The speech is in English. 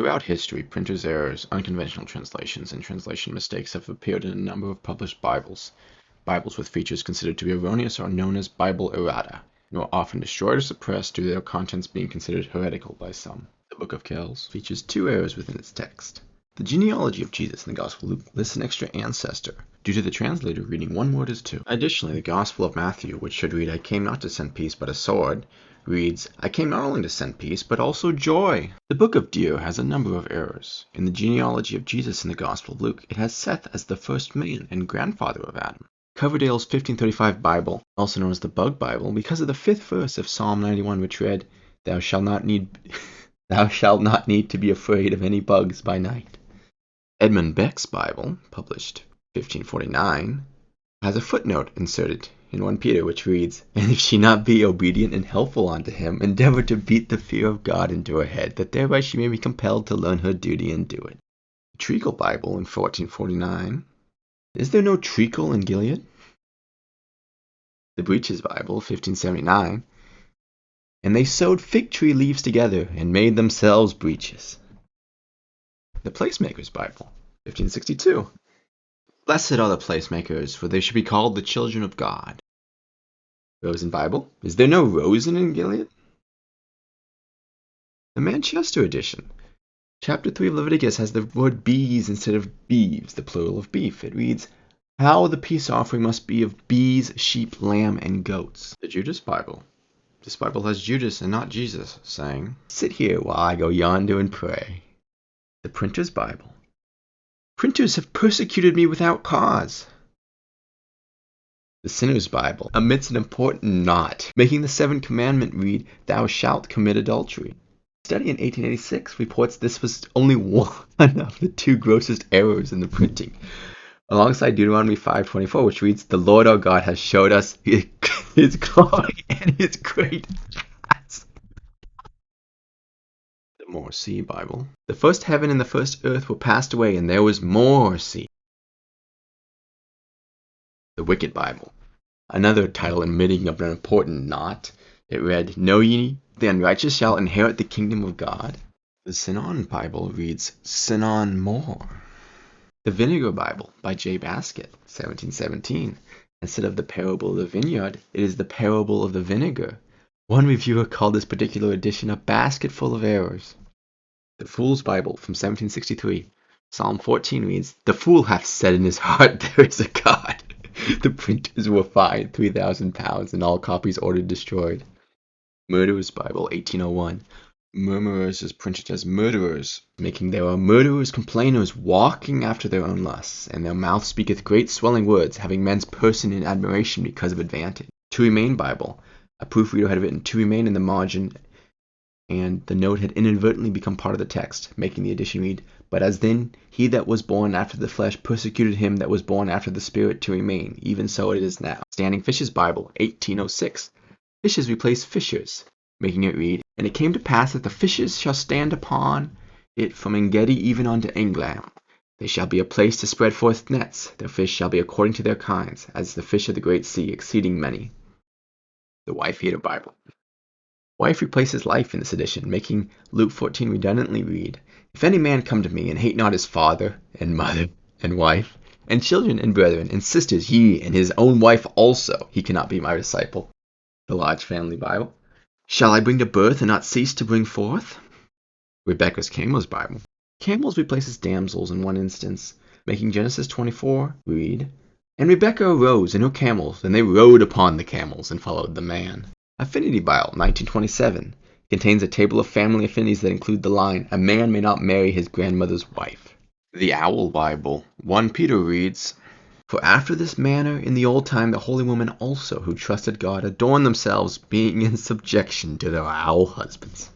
Throughout history, printers' errors, unconventional translations, and translation mistakes have appeared in a number of published Bibles. Bibles with features considered to be erroneous are known as Bible errata, and were often destroyed or suppressed due to their contents being considered heretical by some. The Book of Kells features two errors within its text. The genealogy of Jesus in the Gospel of Luke lists an extra ancestor, due to the translator reading one word as two. Additionally, the Gospel of Matthew, which should read, "I came not to send peace but a sword," reads, "I came not only to send peace, but also joy." The Book of Deer has a number of errors. In the genealogy of Jesus in the Gospel of Luke, it has Seth as the first man and grandfather of Adam. Coverdale's 1535 Bible, also known as the Bug Bible, because of the 5th verse of Psalm 91, which read, Thou shalt not need to be afraid of any bugs by night." Edmund Beck's Bible, published 1549, has a footnote inserted in 1 Peter, which reads, "And if she not be obedient and helpful unto him, endeavor to beat the fear of God into her head, that thereby she may be compelled to learn her duty and do it." The Treacle Bible in 1449, "Is there no treacle in Gilead?" The Breeches Bible, 1579, "And they sewed fig tree leaves together, and made themselves breeches." The Placemakers Bible, 1562, "Blessed are the placemakers, for they shall be called the children of God." Rosen Bible, "Is there no rosen in Gilead?" The Manchester Edition, Chapter 3 of Leviticus has the word bees instead of beeves, the plural of beef. It reads, "How the peace offering must be of bees, sheep, lamb, and goats." The Judas Bible. This Bible has Judas and not Jesus, saying, "Sit here while I go yonder and pray." The Printer's Bible. "Printers have persecuted me without cause." The Sinner's Bible omits an important "not," making the 7th commandment read, "Thou shalt commit adultery." A study in 1886 reports this was only one of the 2 grossest errors in the printing, alongside Deuteronomy 5:24, which reads, "The Lord our God has showed us his glory and his great acts." The More-See Bible. "The first heaven and the first earth were passed away, and there was more sea." The Wicked Bible. Another title omitting of an important "not." It read, "Know ye, the unrighteous shall inherit the kingdom of God." The Sinon Bible reads, "Sinon more." The Vinegar Bible by J. Baskett, 1717. Instead of the parable of the vineyard, it is the parable of the vinegar. One reviewer called this particular edition a basket full of errors. The Fool's Bible from 1763. Psalm 14 reads, "The fool hath said in his heart, there is a God." The printers were fined £3,000 and all copies ordered destroyed. Murderer's Bible, 1801. Murmurers is printed as murderers, making there are murderers, complainers, walking after their own lusts, and their mouth speaketh great swelling words, having men's person in admiration because of advantage. To Remain Bible. A proofreader had written "to remain" in the margin, and the note had inadvertently become part of the text, making the addition read, "But as then he that was born after the flesh persecuted him that was born after the spirit to remain, even so it is now." Standing Fish's Bible, 1806. Fishes replace fishers, making it read, "And it came to pass that the fishes shall stand upon it from Engedi even unto Englam. They shall be a place to spread forth nets. Their fish shall be according to their kinds, as the fish of the great sea, exceeding many." The Wife-Hater Bible. Wife replaces life in this edition, making Luke 14 redundantly read, "If any man come to me, and hate not his father, and mother, and wife, and children, and brethren, and sisters, yea, and his own wife also, he cannot be my disciple." The Lodge Family Bible. "Shall I bring to birth and not cease to bring forth?" Rebecca's Camel's Bible. Camels replaces damsels in one instance, making Genesis 24 read, "And Rebecca arose and her camels, and they rode upon the camels, and followed the man." Affinity Bible, 1927, contains a table of family affinities that include the line, "A man may not marry his grandmother's wife." The Owl Bible, 1 Peter reads, "For after this manner in the old time the holy women also who trusted God adorned themselves, being in subjection to their owl husbands."